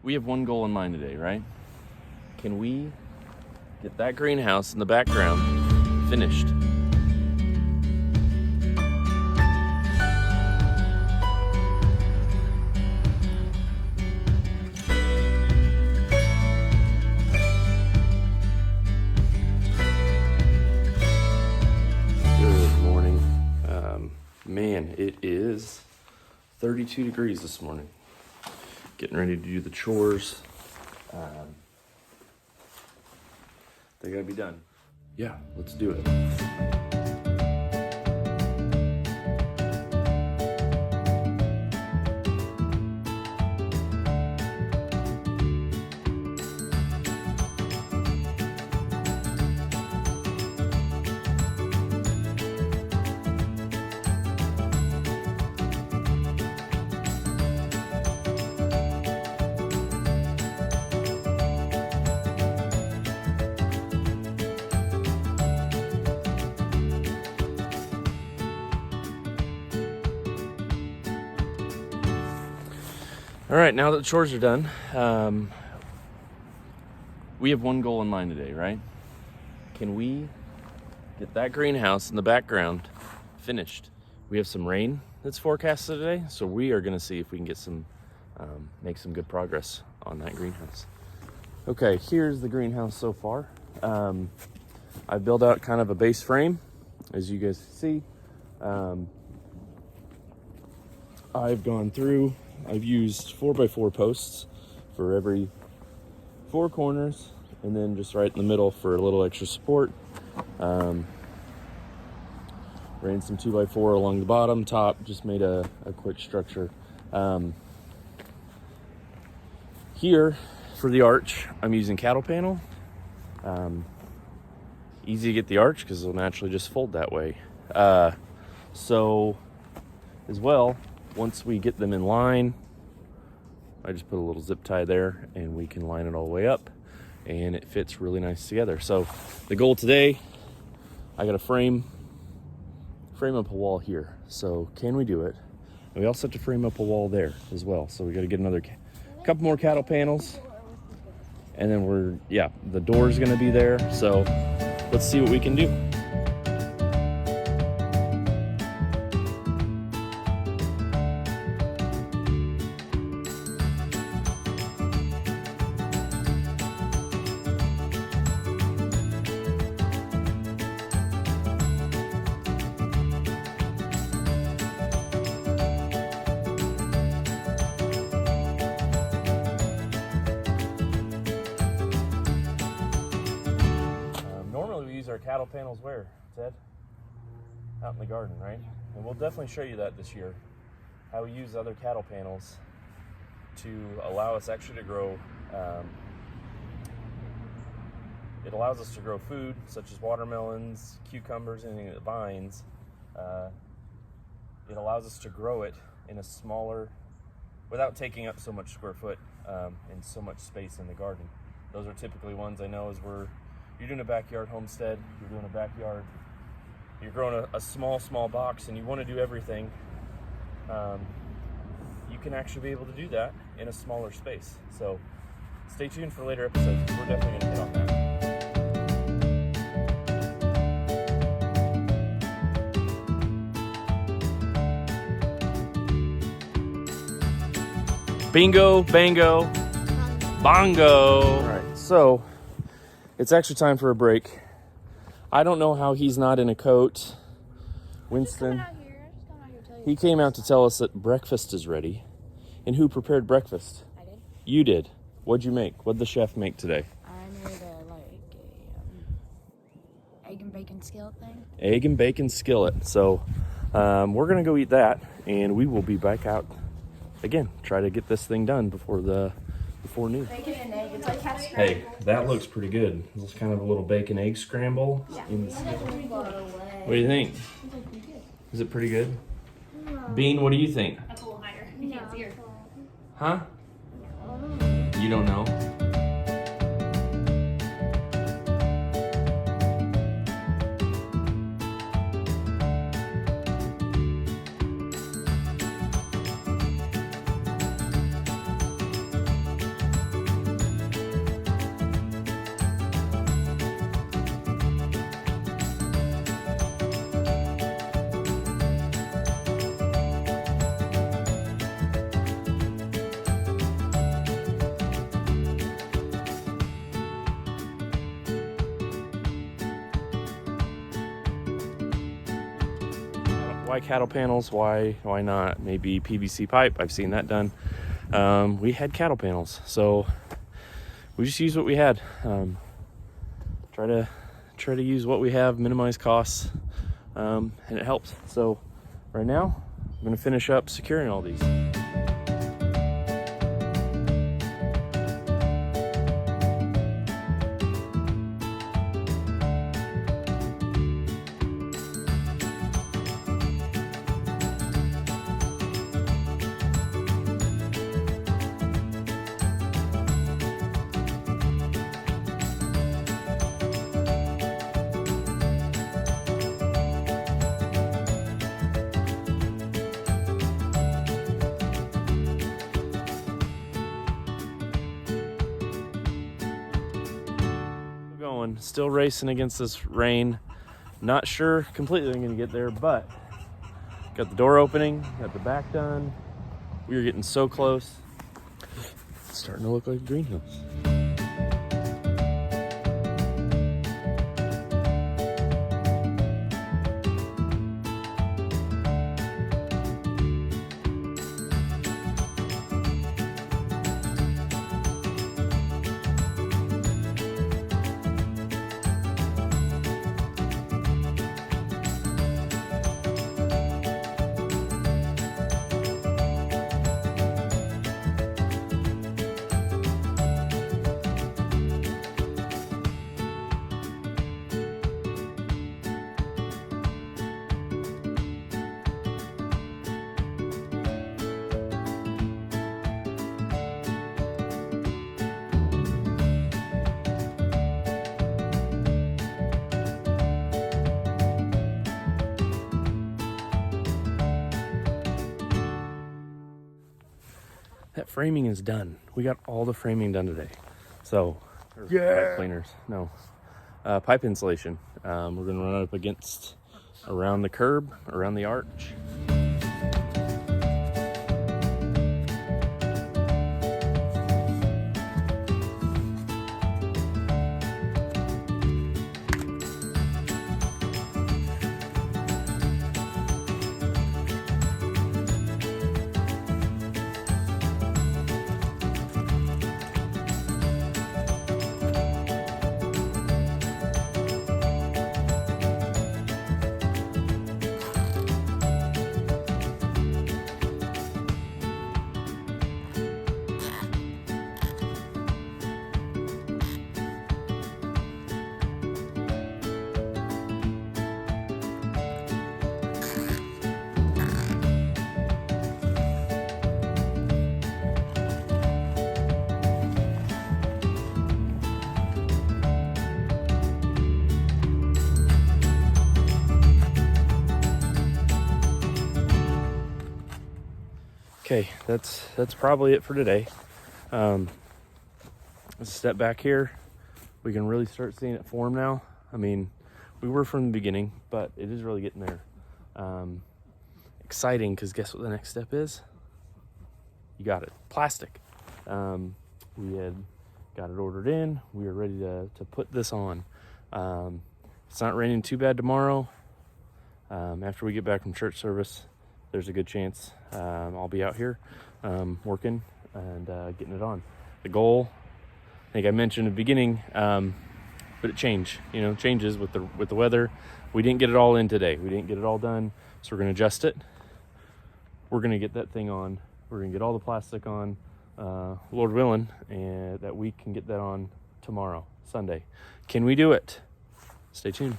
we have one goal in mind today, right? Can we get that greenhouse in the background finished? Good morning. Man, it is 32 degrees this morning. Getting ready to do the chores. They gotta be done. Yeah, let's do it. All right, now that the chores are done, we have one goal in mind today, right? Can we get that greenhouse in the background finished? We have some rain that's forecasted today, so we are gonna see if we can get some, make some good progress on that greenhouse. Okay, here's the greenhouse so far. I built out kind of a base frame, as you guys see. I've gone through, I've used 4x4 posts for every 4 corners, and then just right in the middle for a little extra support. Ran some 2x4 along the bottom, top, just made a quick structure. Here, for the arch, I'm using cattle panel. Easy to get the arch because it'll naturally just fold that way. So, as well, once we get them in line, I just put a little zip tie there and we can line it all the way up and it fits really nice together. So the goal today, I got to frame up a wall here. So can we do it? And we also have to frame up a wall there as well. So we got to get another couple more cattle panels, and then the door's going to be there. So let's see what we can do. Our cattle panels where, Ted? Out in the garden, right? And we'll definitely show you that this year, how we use other cattle panels to allow us actually to grow, it allows us to grow food such as watermelons, cucumbers, anything that vines. It allows us to grow it in a smaller, without taking up so much square foot and so much space in the garden. Those are typically ones I know you're doing a backyard homestead, you're doing a backyard, you're growing a small box and you want to do everything, you can actually be able to do that in a smaller space. So stay tuned for later episodes. We're definitely going to hit on that. Bingo, bango, bongo. All right, so it's actually time for a break. I don't know how he's not in a coat. Winston, he came out to tell us that breakfast is ready. And who prepared breakfast? I did. You did. What'd you make? What'd the chef make today? I made a egg and bacon skillet thing. Egg and bacon skillet. So we're gonna go eat that, and we will be back out again. Try to get this thing done before noon. Bacon and egg. It's like Hey, that looks pretty good. It's kind of a little bacon egg scramble. Yeah. What do you think? Is it pretty good? Bean, what do you think? That's a little higher. You can't see her. Huh? You don't know? Why cattle panels? Why not maybe PVC pipe? I've seen that done. We had cattle panels, so we just used what we had. Try to use what we have, minimize costs, and it helps. So right now I'm gonna finish up securing all these. Going, still racing against this rain. Not sure completely I'm gonna get there, but got the door opening, got the back done. We are getting so close. It's starting to look like a greenhouse. That framing is done. We got all the framing done today. So, pipe cleaners, no. Pipe insulation. We're gonna run it up against, around the curb, around the arch. Okay, that's probably it for today. Let's step back here. We can really start seeing it form now. I mean, we were from the beginning, but it is really getting there. Exciting, because guess what the next step is? You got it, plastic. We had got it ordered in. We are ready to put this on. It's not raining too bad tomorrow. After we get back from church service, there's a good chance I'll be out here working and getting it on. The goal, I think I mentioned in the beginning, but it changes with the weather. We didn't get it all in today. We didn't get it all done, so we're gonna adjust it. We're gonna get that thing on. We're gonna get all the plastic on, Lord willing, and that we can get that on tomorrow, Sunday. Can we do it? Stay tuned.